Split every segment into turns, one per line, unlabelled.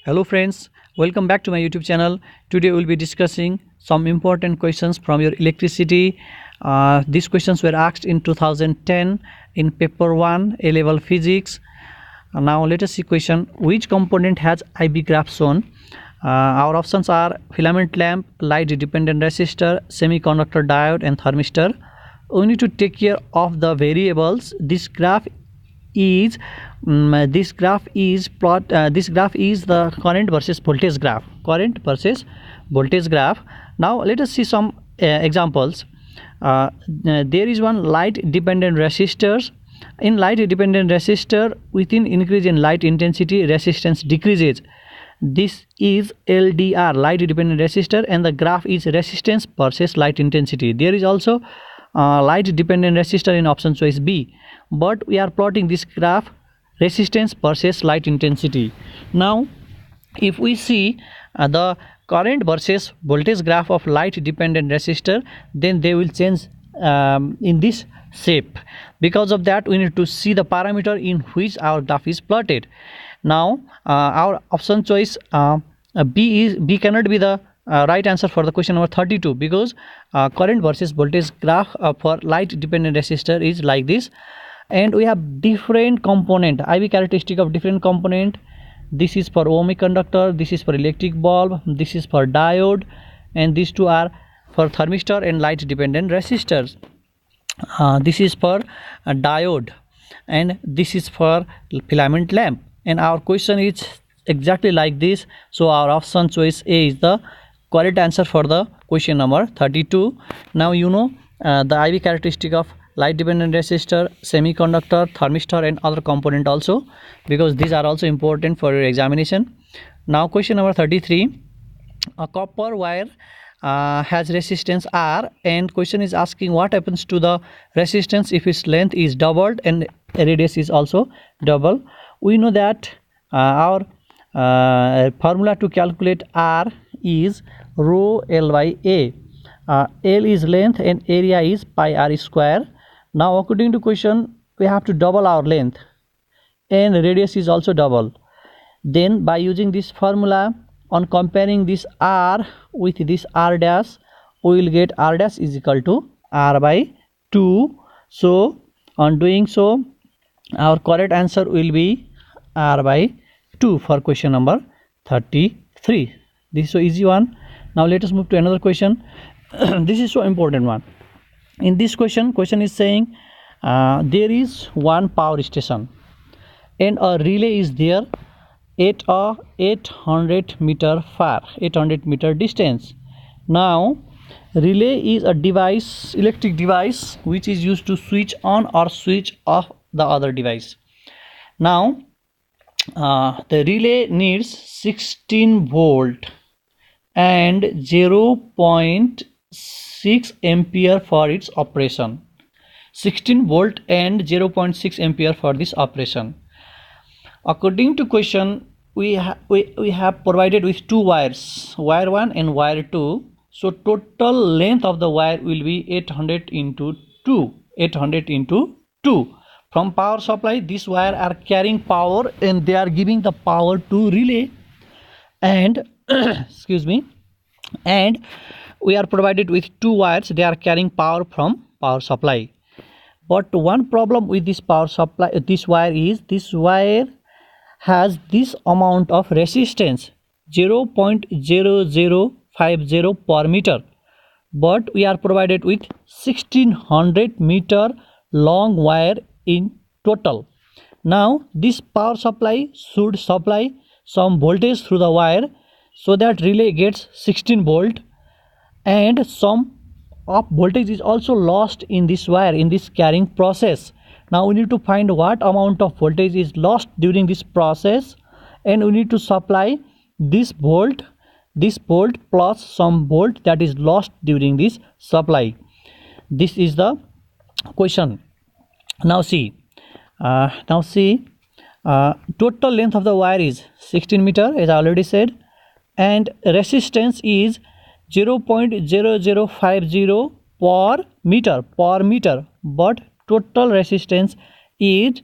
Hello friends, welcome back to my YouTube channel. Today we'll be discussing some important questions from your electricity. These questions were asked in 2010 in paper 1 A-level physics. Now let us see question. Which component has IV graph shown? Our options are filament lamp, light dependent resistor, semiconductor diode and thermistor. We need to take care of the variables. This graph is the current versus voltage graph. Now let us see some examples. There is one light dependent resistors. In light dependent resistor, within increase in light intensity, resistance decreases. This is LDR, light dependent resistor, and the graph is resistance versus light intensity. There is also light dependent resistor in option choice B, but we are plotting this graph resistance versus light intensity. Now if we see the current versus voltage graph of light dependent resistor, then they will change in this shape. Because of that, we need to see the parameter in which our graph is plotted. Now our option choice B cannot be the right answer for the question number 32, because current versus voltage graph for light dependent resistor is like this, and we have different component, IV characteristic of different component. This is for ohmic conductor, this is for electric bulb, this is for diode, and these two are for thermistor and light dependent resistors. This is for a diode, and this is for filament lamp. And our question is exactly like this, so our option choice A is the correct answer for the question number 32. Now you know the IV characteristic of light dependent resistor, semiconductor, thermistor and other component also, because these are also important for your examination. Now question number 33. A copper wire has resistance R, and question is asking what happens to the resistance if its length is doubled and radius is also double. We know that our formula to calculate R is rho L by A. L is length and area is pi r square. Now according to question, we have to double our length and radius is also double. Then by using this formula, on comparing this R with this R dash, we will get R dash is equal to R by 2. So on doing so, our correct answer will be R by 2 for question number 33. This is so easy one. Now let us move to another question. This is so important one. In this question is saying there is one power station and a relay is there at a 800 meter far, 800 meter distance. Now relay is a device, electric device, which is used to switch on or switch off the other device. Now the relay needs 16 volt and 0.6 ampere for its operation. 16 volt and 0.6 ampere for this operation. According to question, we have provided with two wires, wire 1 and wire 2. So total length of the wire will be 800 into 2. 800 into 2. From power supply, these wire are carrying power and they are giving the power to relay, and excuse me, and we are provided with two wires, they are carrying power from power supply. But one problem with this power supply, this wire is, this wire has this amount of resistance 0.0050 per meter, but we are provided with 1600 meter long wire in total. Now this power supply should supply some voltage through the wire so that relay gets 16 volt, and some of voltage is also lost in this wire in this carrying process. Now we need to find what amount of voltage is lost during this process, and we need to supply this volt plus some volt that is lost during this supply. This is the question. Now see, total length of the wire is 16 meter, as I already said, and resistance is 0.0050 per meter, but total resistance is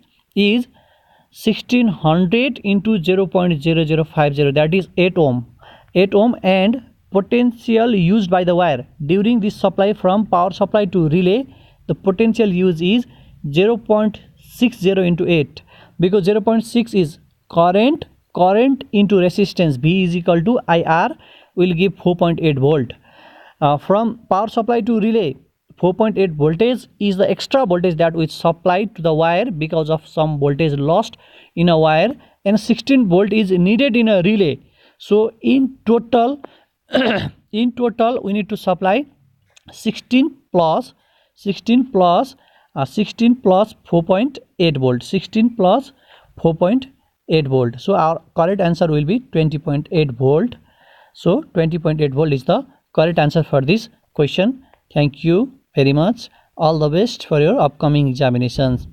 1600 into 0.0050, that is 8 ohm. 8 ohm, and potential used by the wire during this supply from power supply to relay, the potential use is 0.60 into 8, because 0.6 is current into resistance, V is equal to IR, will give 4.8 volt. From power supply to relay, 4.8 voltage is the extra voltage that we supplied to the wire because of some voltage lost in a wire, and 16 volt is needed in a relay. So in total in total we need to supply 16 plus 16 plus 4.8 volt, 16 plus 4.8 volt. So our correct answer will be 20.8 volt. So 20.8 volt is the correct answer for this question. Thank you very much. All the best for your upcoming examinations.